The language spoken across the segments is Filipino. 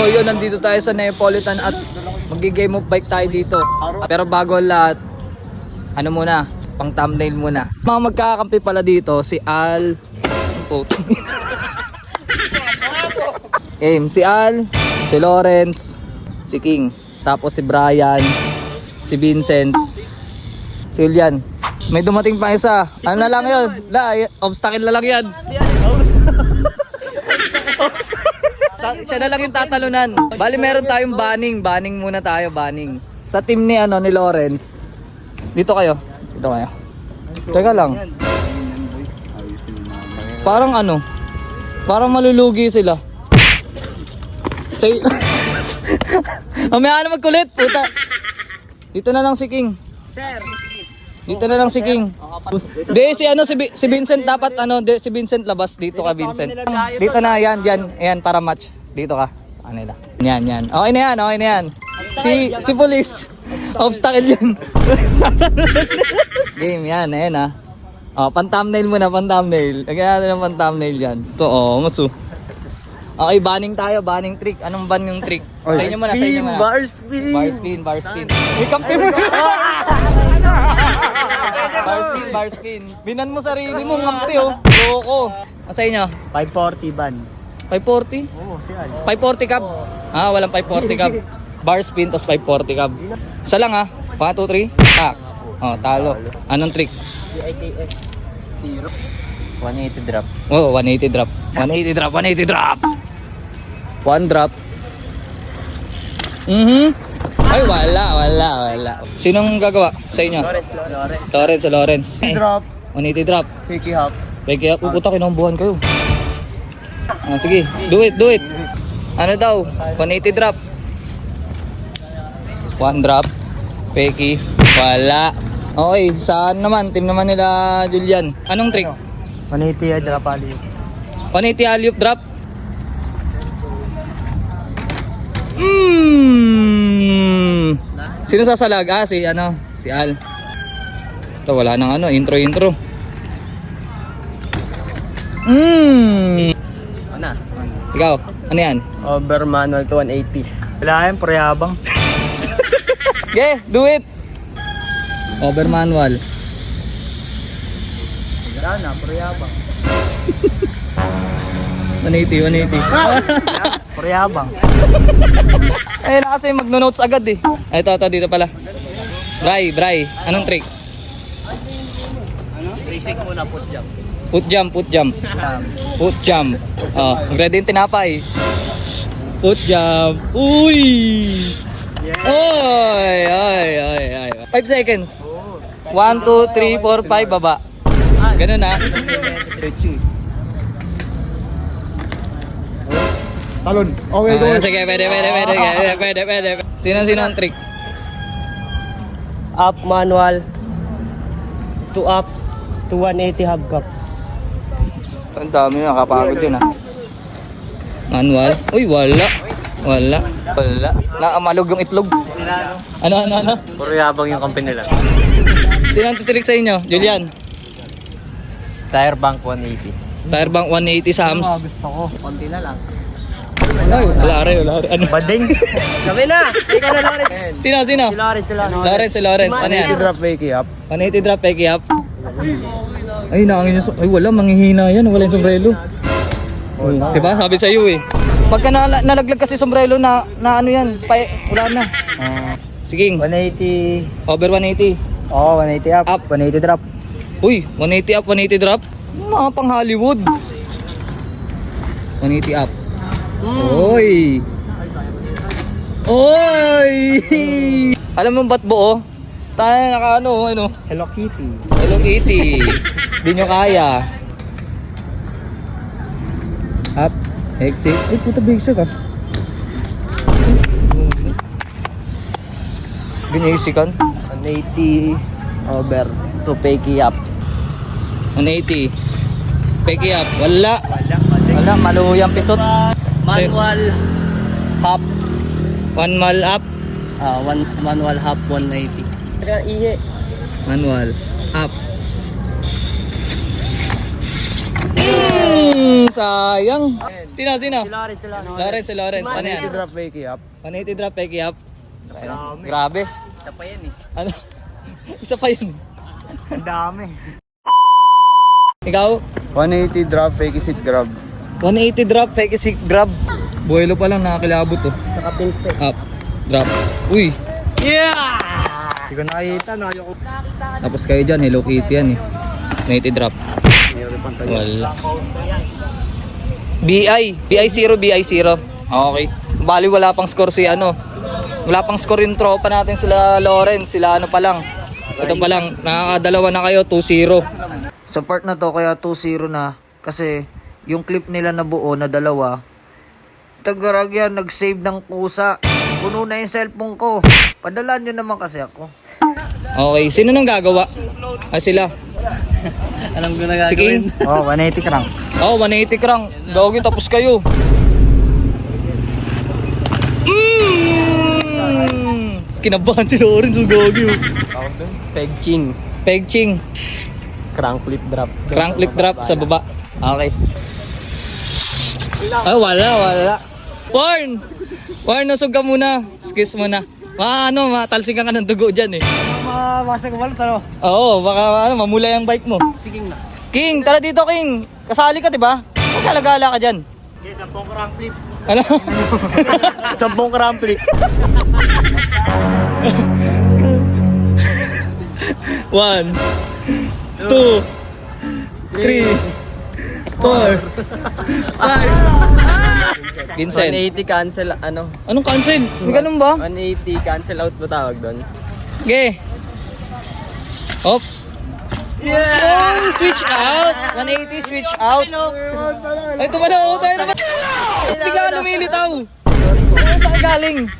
So yun, nandito tayo sa Neapolitan at mag-game of bike tayo dito. Pero bago ang lahat, ano muna, pang thumbnail muna. Mga magkakampi pala dito, si Al. Si Al, si Lawrence, si King, tapos si Brian, si Vincent, si Julian. May dumating pa isa. Ano na lang yun? Obstacle na lang yan. Siya na lang yung tatalunan. Bali meron tayong banning. Banning muna tayo, banning. Sa team ni ni Lawrence. Dito kayo. Dito kayo. Teka lang. Parang parang malulugi sila. Say Mamaya magkulit, puta. Dito na lang si King. Sir. Dito na lang si King. Si Vincent dapat si Vincent labas dito ka Vincent. Dito na yan para match. Dito ka sa kanila. Yan. Okay na yan. Si Police. Obstacle yan. Game yan, ayan pan-thumbnail muna, pan-thumbnail. Lagyan natin ng pan-thumbnail yan. Ito maso. Okay, banning tayo, banning trick. Anong ban yung trick? Sa inyo muna. Bar spin. Bar spin. May kampi mo. Bar spin. Binan mo sarili mo, kampi Loko. Sa inyo? 540 ban. 540? Oo, siya. 540 cup? Walang 540 cup. Bar spin, tas 540 cup. Isa lang 1, 2, 3. Talo. Anong trick? DITX 0. 180 drop. 180 drop. 180 drop. 1 drop. Ay, wala. Sinong gagawa sa inyo? Lawrence. Drop. 180 drop. Picky hop. Puputa, kinambuhan kayo. Sige, do it. Ano daw? 180 drop. 1 drop. Peki. Wala. Okay, saan naman? Team naman nila Julian. Anong trick? 180 drop alley. 180 alley-oop drop. Sino sasalag? Si Al. Ito, wala nang intro. Ikaw, ano yan? Over manual to 180. Wala yan, preyabang. Do it! Over manual. Wala na, preyabang. 180. Preyabang. Ayun na kasi magno-notes agad Ito, dito pala. Bry. Anong trick? Basic muna, put jump. Put jump. Ready yung tinapay. Put jump. Uy! Oy. 5 seconds. 1, 2, 3, 4, 5, baba. Ganun Talon. Okay, go. Sige, pwede. Sino ang trick? Up manual. To up. To 180 hub cup. Ang dami nakapagod yun Manual. Uy, wala. Nakamalog yung itlog. Ano? Preyabang yung kampi nila. Sino ang titrik sa inyo? Julian? Tire bank 180. Tire bank 180 sa hams. Gusto ko. Konti na lang. Ay, wala rin. Ano? Bading. Sabi na. Ikaw na Lawrence. Sino? Si Lawrence. Ano yan? 180 drop fake up. 180 drop, peki up. Ay, nangin yung... Ay, wala. Manghihina yan. Wala yung sombrero. Diba? Sabi sa'yo Pagka nalaglag kasi sombrero na ano yan, wala na. Sige. 180. Over 180. 180 up. 180 drop. Uy, 180 up, 180 drop. Mga pang Hollywood. 180 up. Oy! Alam mo ba't buo? Tayo naka Hello Kitty. Di nyo kaya. Up. Exit. Ay, puta bigsa ka. Binisikan. 180 over to peki up. 180. Peki up. Wala, maluyang pisot. Manual half. 1 mal up. Manual half 180. Iye. Manual up. sayang. Sino? Si Lawrence. Si Lawrence. Ano yan? 180 drop fake up. 180 drop, peki up. Dami. Grabe. Isa pa yan eh. Ano? Isa pa yun. Ang dami. Ikaw? 180 drop fake sit grab. 180 drop, peki si grab. Buwelo pa lang, nakakilabot to. Saka pink fake. Up, drop. Uy. Yeah! Hindi ko nakita. Ayoko. Tapos kayo dyan, Hello Kitty yan eh. 180 drop. Wala. BI0. Okay. Bali wala pang score si ano. Wala pang score yung tropa natin sila Lawrence, sila ano pa lang. Ito pa lang, nakakadalawa na kayo, 2-0. Sa part na to, kaya 2-0 na. Kasi yung clip nila na buo na dalawa, tagarag yan, nag-save ng pusa. Puno na yung cellphone ko. Padalan nyo naman kasi ako. Okay, sino nang gagawa? Ah, sila. Alam ko na gagawin. Oh, 180 krang. Oh, 180 krang. Gawin tapos kayo. Kinabahan si Lawrence, gagi. Peg ching. Peg ching. Crank flip drop. Crank flip drop sa baba. Okay. Ay, wala. Warn, nasog ka muna. Excuse muna. Matalsing ka ng dugo dyan eh. Mabasa ko balot ano? Oo, baka mamulay ang bike mo. Sige na. King, tara dito King. Kasali ka, 'di ba? Magkalagala ka diyan. Okay, 10 crank flip. Ano? 10 crank flip. 1 2 3 4 5 Vincent. 180 cancel ano? Anong cancel? May ganun ba? 180 cancel out ba tawag doon? Okay. Op. Yeah! Oh, switch out. 180 switch out. Ay, ito ba na? Tayo naman. Bigla lumilitaw. Saan sa galing?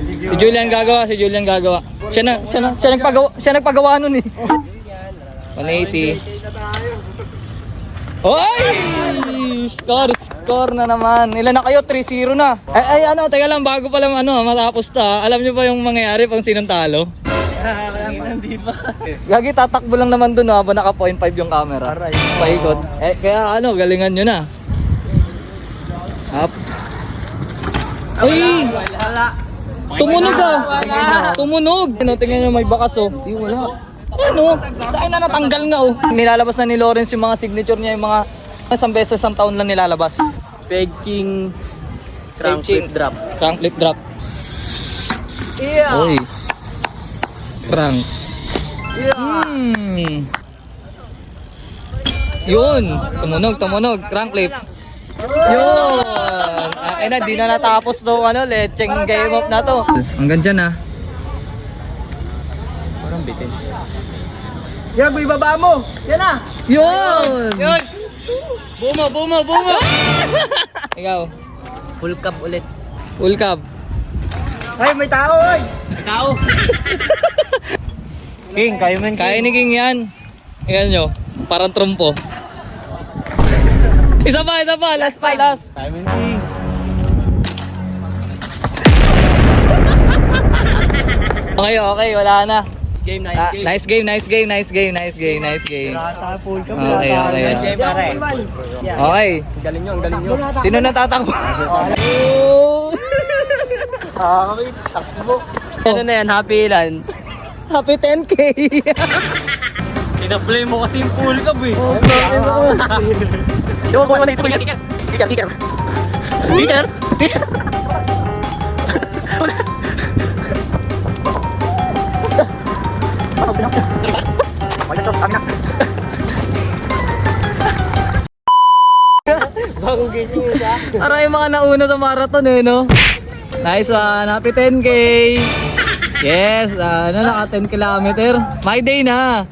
Si Julian gagawa. Siya nagpagawa nun eh. 180. Oy! Score na naman. Ilan na kayo? 3-0 na. Teka lang, bago pa lang matapos ta. Alam niyo ba yung mangyayari pang sinong talo? Hindi pa. Gagi, tatakbo lang naman dun habang naka 0.5 yung camera. Paikot. Kaya galingan nyo na. Up. Uy! Tumunog ah! Tumunog! Tingnan nyo may bakas oh. Di wala. Dahil na natanggal nga oh. Nilalabas na ni Lawrence yung mga signature niya, yung mga isang beses isang taon lang nilalabas. Peg ching. Crank flip drop. Crank flip drop. Yeah. Uy. Crank. Yeah. Yun. Tumunog. Crank flip. Yun. Di na natapos to lecheng game up na to. Hanggang dyan ah. Parang bitin. Yan, ibaba mo. Yan na. Yun. Buma. Ikaw. Full cup ulit. Full cup. Ay, may tao oy. May tao. King, Kaya ni King yan. Yan nyo. Parang trumpo. Isa pa. Last. Kaya mo King. Okay. Wala na. Nice game. Nice game. Full cup. Okay. Nice game pare. Okay. Ang galing nyo. Sino natatakbo? Takbo. Ano na yan? Happy ilan? Happy 10K. Pina-play mo kasi yung full cup eh. Di ba ba ulit? Tiker. Bagong gising yun siya. Aray mga nauna sa marathon no? Nice one. Happy 10K. Yes, naka 10 kilometer. My day na.